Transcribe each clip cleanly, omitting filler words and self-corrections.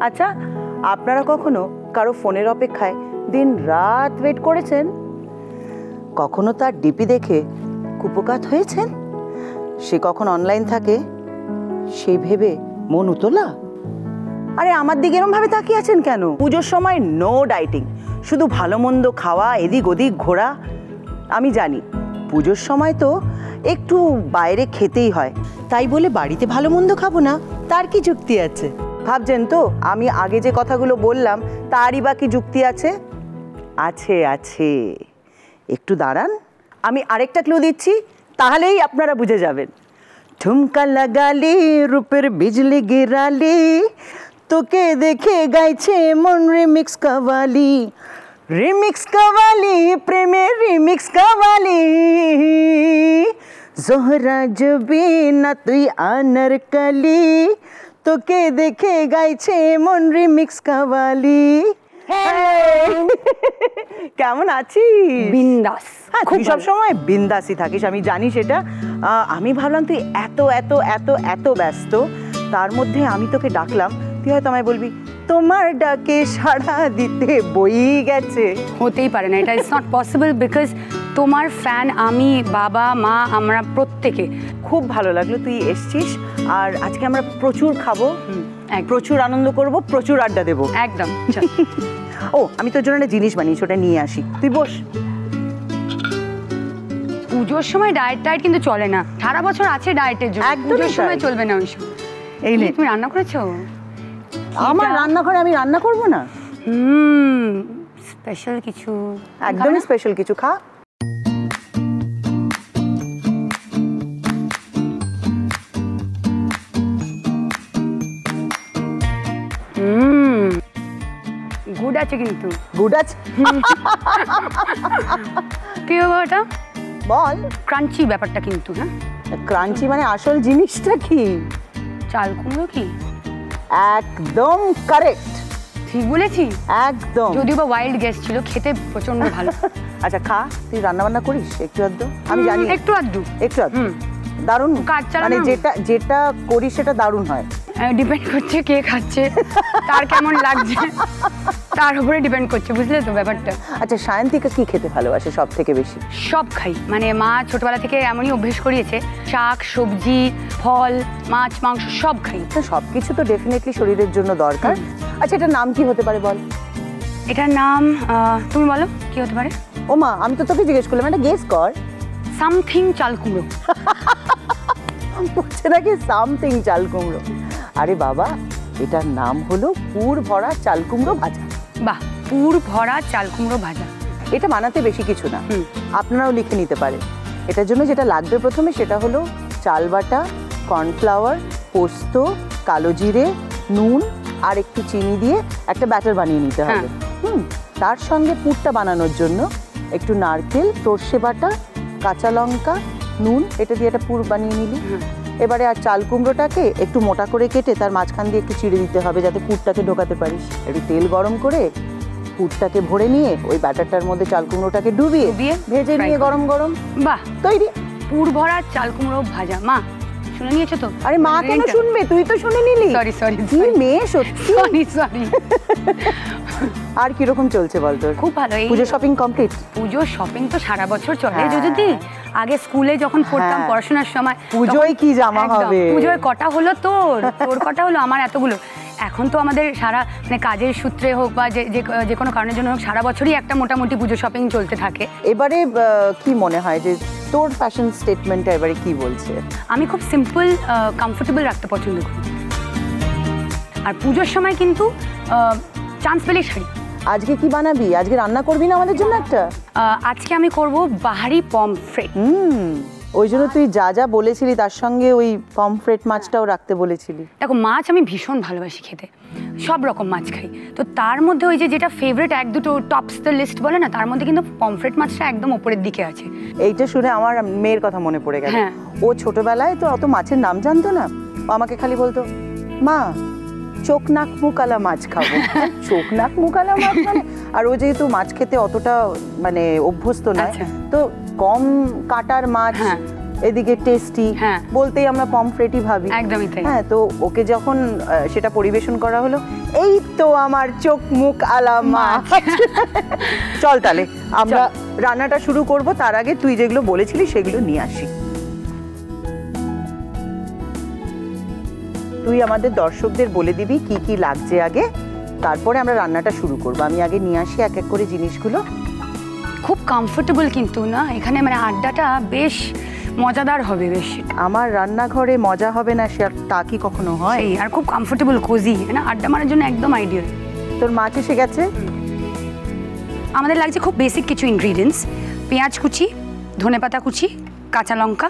আচ্ছা, আপনারা কখনো কারো ফোনের অপেক্ষায় দিন রাত ওয়েট করেছেন? কখনো তার ডিপি দেখে কুপকাত হয়েছেন? সে কখন অনলাইন থাকে সেই ভেবে মন উতলা? আরে আমার দিকে এরম ভাবে তাকিয়ে আছেন কেন? পুজোর সময় নো ডাইটিং, শুধু ভালো মন্দ খাওয়া, এদিক ওদিক ঘোরা। আমি জানি পুজোর সময় তো একটু বাইরে খেতেই হয়, তাই বলে বাড়িতে ভালো মন্দ খাবো না তার কি যুক্তি আছে? ভাবছেন তো আমি আগে যে কথাগুলো বললাম তারই বা কি যুক্তি আছে? আছে আছে, একটু দাঁড়ান, আমি আরেকটা ক্লু দিচ্ছি, তাহলেই আপনারা বুঝে যাবেন। ঠুমকা লাগালি রূপের বিজলি গিরালি, তোকে দেখে গাইছে মন রিমিক্স কাওয়ালি, রিমিক্স কাওয়ালি প্রেমের রিমিক্স কাওয়ালি, জোহরা জবি না তুই আনারকলি, তোকে দেখে গাইছে মন রিমিক্স কাওয়ালি। কেমন আছিস? বিন্দাস। হ্যাঁ, তুই সবসময় বিন্দাসই থাকিস, আমি জানি সেটা। আমি ভাবলাম তুই এত এত এত এত ব্যস্ত, তার মধ্যে আমি তোকে ডাকলাম, তুই হয়তো আমায় বলবি তোমার ডাকে সাড়া দিতে বই গেছে। হতেই পারে না, এটা ইজ নট পসিবল, বিকজ তোমার ফ্যান আমি, বাবা মা, আমরা প্রত্যেকে। খুব ভালো লাগলো তুই এসছিস, আর আজকে আমরা প্রচুর খাবো, প্রচুর আনন্দ করব, প্রচুর আড্ডা দেবো। একদম। ও, আমি তোর জন্য একটা জিনিস বানিয়েছি, ওটা নিয়ে আসি, তুই বস। পুজোর সময় ডায়েট কিন্তু চলে না, সারা বছর আছে ডায়েটের জন্য, পুজোর সময় চলবে না ওইসব। এই নে, তুমি রান্না করেছো? আমার রান্নাঘরে আমি রান্না করব না? স্পেশাল কিছু? একদমই স্পেশাল কিছু, খা। গুড আছে কিন্তু। গুড আছে? কি হবে ওটা? বল। ক্রাঞ্চি ব্যাপারটা কিন্তু। হ্যাঁ, ক্রাঞ্চি মানে আসল জিনিসটা কি? চাল কুমড়ো কি? একদম কারেক্ট, ঠিক বলেছি একদম। যদিও বা ওয়াইল্ড গেস ছিল, খেতে প্রচন্ড ভালো। আচ্ছা খা, তুই রান্না বান্না করিস একটু আধটু? আমি জানি একটু আধটু। দারুণ, মানে যেটা যেটা করিস সেটা দারুণ হয়। ডিপেন্ড করছে কে খাচ্ছে, তার কেমন লাগছে, তার উপরে ডিপেন্ড করছে, বুঝলে তো ব্যাপারটা। আচ্ছা, সায়ন্তিকা কি খেতে ভালোবাসে সব থেকে বেশি? সব খাই, মানে মা ছোটবেলা থেকে এমনই অভ্যেস করিয়েছে, শাক সবজি ফল মাছ মাংস সব খাই। সব কিছু তো ডেফিনেটলি শরীরের জন্য দরকার। আচ্ছা, এটার নাম কি হতে পারে বল? এটার নাম তুমি বলো কি হতে পারে? ও মা, আমি তো তোকে জিজ্ঞেস করলাম, একটা গেস কর। সামথিং চাল কুমড়ো। বলছে নাকি সামথিং চাল কুমড়ো? আরে বাবা, এটার নাম হলো পুর ভরা চাল কুমড়ো ভাজা। বাহ, পুর ভরা চাল কুমড়ো ভাজা। এটা বানাতে বেশি কিছু না, আপনারাও লিখে নিতে পারেন। এটার জন্য যেটা লাগবে প্রথমে সেটা হলো চাল বাটা, কর্নফ্লাওয়ার, পোস্ত, কালো জিরে, নুন আর একটু চিনি দিয়ে একটা ব্যাটার বানিয়ে নিতে হবে। তার সঙ্গে পুরটা বানানোর জন্য একটু নারকেল, সর্ষে বাটা, কাঁচা লঙ্কা, নুন, এটা দিয়ে একটা পুর বানিয়ে নিলি। এবারে আর চাল কুমড়োটাকে একটু মোটা করে কেটে তার মাঝখান দিয়ে একটু চিড়ে দিতে হবে যাতে পুরটাকে ঢোকাতে পারিস। একটু তেল গরম করে পুরটাকে ভরে নিয়ে ওই ব্যাটারটার মধ্যে চাল কুমড়োটাকে ডুবিয়ে ভেজে নিয়ে গরম গরম, বাহ, তৈরি পুর ভরা চাল কুমড়ো ভাজা। মা শুনে নিয়েছো তো? আরে মা কেন শুনবে, তুই তো শুনে নিলি। সরি সরি, কি মেয়ে সত্যি। Sorry sorry. আর কিরকম চলছে বল তোর? খুব ভালো। পুজো শপিং কমপ্লিট? পুজোর শপিং তো সারা বছর চলে যদি। আগে স্কুলে যখন পড়তাম পড়াশোনার সময়, পুজোয় কি জামা হবে, পুজোয় কটা হলো তোর, তোর কটা হলো, আমার এতগুলো। এখন তো আমাদের সারা মানে কাজের সূত্রে হোক বা যে কোনো কারণের জন্য হোক, সারা বছরই একটা মোটামুটি পুজো শপিং চলতে থাকে। এবারে কি মনে হয় যে তোর ফ্যাশন স্টেটমেন্টটা এবারে কি বলছে? আমি খুব সিম্পল কমফোর্টেবল রাখতে পছন্দ করি, আর পুজোর সময় কিন্তু চান্স পেলেই শাড়ি। আজকে কি বানাবি? আজকে রান্না করবি না আমাদের জন্য একটা? আজকে আমি করব বাহারি পমফ্রেট। ওই জন্য তুই যা যা বলেছিলি তার সঙ্গে ওই পমফ্রেট মাছটাও রাখতে বলেছিলি। দেখো মাছ আমি ভীষণ ভালোবাসি খেতে, সব রকম মাছ খাই, তো তার মধ্যে ওই যে যেটা ফেভারিট এক দুটো টপস দ্য লিস্ট বলে না, তার মধ্যে কিন্তু পমফ্রেট মাছটা একদম ওপরের দিকে আছে। এইটা শুনে আমার মেয়ের কথা মনে পড়ে গেল। হ্যাঁ। ও ছোটবেলায় তো অত মাছের নাম জানতো না, ও আমাকে খালি বলতো মা চোখ নাক মুকালা মাছ খাবো। চোখ নাক মুকালা মাছ মানে, আর ও যেহেতু মাছ খেতে অতটা মানে অভ্যস্ত নয়, তো কম কাটার মাছ এদিকে টেস্টি বলতেই আমরা পমফ্রেটই ভাবি। একদমই তাই। হ্যাঁ, তো ওকে যখন সেটা পরিবেশন করা হলো, এই তো আমার চোখ মুখ আলা মাছ। চল তাহলে আমরা রান্নাটা শুরু করব, তার আগে তুই যেগুলো বলেছিলি সেগুলো নিয়ে আসি। তুই আমাদের দর্শকদের বলে দিবি কি কি লাগছে আগে, তারপরে আমরা রান্নাটা শুরু করব। আমি আগে নিয়ে আসি এক এক করে জিনিসগুলো। খুব কমফোর্টেবল কিন্তু না এখানে, মানে আড্ডাটা বেশ মজাদার হবে বেশ। আমার রান্নাঘরে মজা হবে না সে তা কি কখনো হয়? আর খুব কমফোর্টেবল কোজি না, আড্ডা মারার জন্য একদম আইডিয়াল। তোর মাছ এসে গেছে। আমাদের লাগছে খুব বেসিক কিছু ইনগ্রিডিয়েন্টস: পেঁয়াজ কুচি, ধনেপাতা কুচি, কাঁচা লঙ্কা,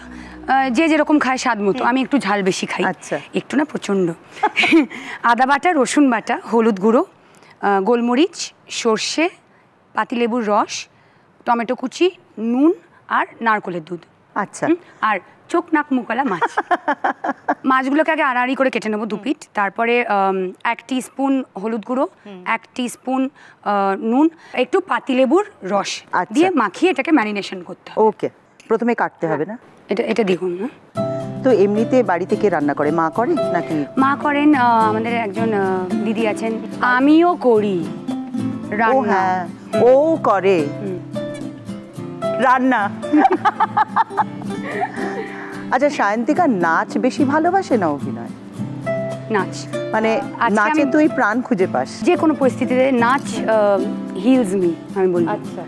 যে যেরকম খায় স্বাদ মতো। আমি একটু ঝাল বেশি খাই। আচ্ছা। একটু না, প্রচণ্ড। আদা বাটা, রসুন বাটা, হলুদ গুঁড়ো, গোলমরিচ, সর্ষে, পাতিলেবুর রস, টমেটো কুচি, নুন আর নারকেলের দুধ। আচ্ছা। আর চোখ নাক মুকালা মাছ। মাছগুলোকে আগে আড়াআড়ি করে কেটে নেবো 2 পিঠ। তারপরে 1 টিস্পুন হলুদ গুঁড়ো, 1 টিস্পুন নুন, একটু পাতিলেবুর রস দিয়ে মাখিয়ে এটাকে ম্যারিনেশন করতে হবে। ওকে, প্রথমে কাটতে হবে না? এটা দেখুন। তো এমনিতে বাড়িতে কে রান্না করে, মা করে নাকি? মা করেন, আমাদের একজন দিদি আছেন, আমিও করি রান্না। হ্যাঁ, ও করে রান্না। আচ্ছা, সায়ন্তিকা নাচ বেশি ভালোবাসে না অভিনয়? নাচ মানে নাচে তুই প্রাণ খুঁজে পাস? যে কোনো পরিস্থিতিতে নাচ হিলস মি, আমি বলি। আচ্ছা।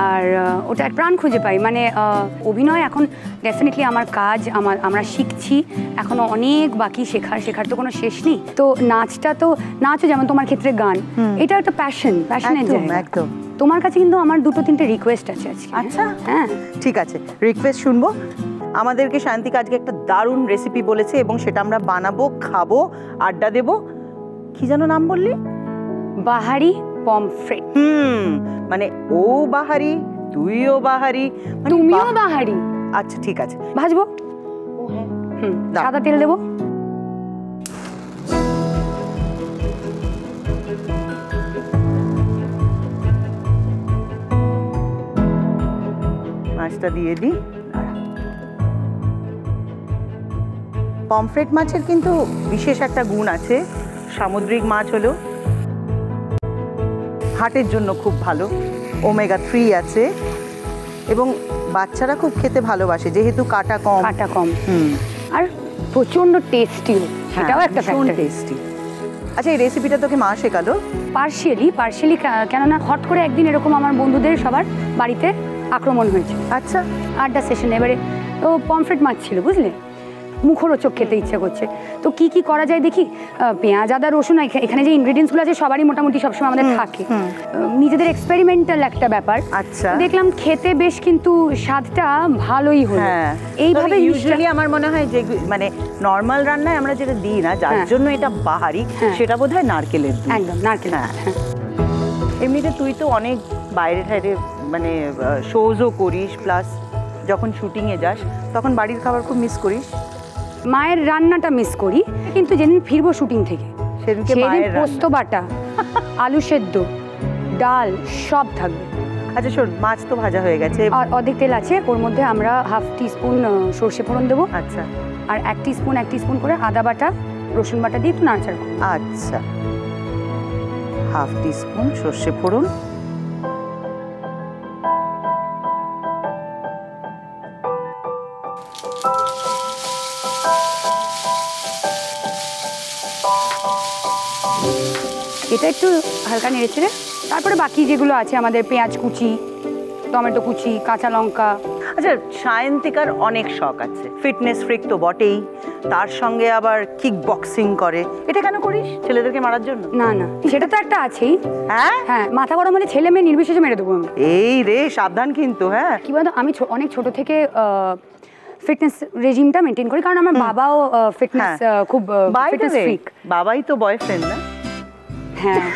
আর ওটা প্রাণ খুঁজে পাই, মানে অভিনয় এখন ডেফিনেটলি আমার কাজ, আমরা শিখছি, এখনো অনেক বাকি শেখার তো কোনো শেষ নেই। তো নাচও যেমন তোমার ক্ষেত্রে গান, এটা একটা প্যাশনের জায়গা। একদম। তোমার কাছে কিন্তু আমার 2-3টে রিকোয়েস্ট আছে আজকে। আচ্ছা, হ্যাঁ ঠিক আছে, রিকোয়েস্ট শুনবো। আমাদেরকে সায়ন্তিকা আজকে একটা দারুণ রেসিপি বলেছে এবং সেটা আমরা বানাবো, খাবো, আড্ডা দেবো। কি যেন নাম বললি? বাহারি পমফ্রেট। মানে ও বাহারি, তুইও বাহারি, তুমিও বাহারি। আচ্ছা ঠিক আছে, ভাজবো। সাদা তেল দেবো। মাছটা দিয়ে দিই। পমফ্রেট মাছের কিন্তু বিশেষ একটা গুণ আছে, সামুদ্রিক মাছ হলো হার্টের জন্য খুব ভালো, ওমেগা 3 আছে এবং বাচ্চারা খুব খেতে ভালোবাসে যেহেতু কাটা কম। আর প্রচন্ড টেস্টিও, সেটাও একটা ফ্যাক্টর। টেস্টি। আচ্ছা, এই রেসিপিটা তোকে মা শেখালো? পার্শিয়ালি, কেননা হট করে একদিন এরকম আমার বন্ধুদের সবার বাড়িতে আক্রমণ হয়েছে। আচ্ছা। আড্ডা সেশন, এবারে তো পমফ্রেট মাছ ছিল, বুঝলে, মুখরোচক খেতে ইচ্ছা করছে, তো কি করা যায় দেখি। পেঁয়াজ, আদা, রসুন, এখানে যে ইনগ্রেডিয়েন্টসগুলো আছে সবারই মোটামুটি সবসময় আমাদের থাকে, নিজেদের এক্সপেরিমেন্টাল একটা ব্যাপার। আচ্ছা। দেখলাম খেতে বেশ কিন্তু স্বাদটা ভালোই হলো। এইভাবে ইউজুয়ালি আমার মনে হয় যে মানে নর্মাল রান্নায় আমরা যেটা দিই না, যার জন্য এটা বাহারি, সেটা বোধহয় নারকেলের দুধ। একদম নারকেল। এমনিতে তুই তো অনেক বাইরে ঠাইরে মানে শোজও করিস, প্লাস যখন শুটিংয়ে যাস তখন বাড়ির খাবার খুব মিস করিস? মায়ের রান্নাটা মিস করি, কিন্তু যেদিন ফিরবো শুটিং থেকে সেদিন পোস্ত বাটা, আলু সেদ্ধ, ডাল সব থাকবে। আচ্ছা শোন, মাছ তো ভাজা হয়ে গেছে, আর অর্ধেক তেল আছে, ওর মধ্যে আমরা 1/2 টিস্পুন সর্ষে ফোড়ন দেবো। আচ্ছা। আর 1 টিস্পুন করে আদা বাটা, রসুন বাটা দিয়ে একটু নাড়াচাড়া করবো। আচ্ছা, 1/2 টিস্পুন সর্ষে ফোড়ন, এটা একটু হালকা নেড়েচেড়ে তারপরে বাকি যেগুলো আছে আমাদের পেঁয়াজ কুচি, টমেটো কুচি, কাঁচা লঙ্কা। আচ্ছা, সায়ন্তিকার অনেক শখ আছে, ফিটনেস ফ্রিক তো বটেই, তার সঙ্গে আবার কিক বক্সিং করে। এটা কেন করিস? ছেলেদেরকে মারার জন্য? না, সেটা তো একটা আছেই। হ্যাঁ, মাথা গরম হলে ছেলে মেয়ে নির্বিশেষে মেরে দেবো আমি। এই রে, সাবধান কিন্তু। হ্যাঁ, কি বলতো, আমি অনেক ছোট থেকে ফিটনেস রেজিমটা মেনটেন করি, কারণ আমার বাবাও ফিটনেস খুব by the fitness way freak. বাবাই তো বয়ফ্রেন্ড না? হ্যাঁ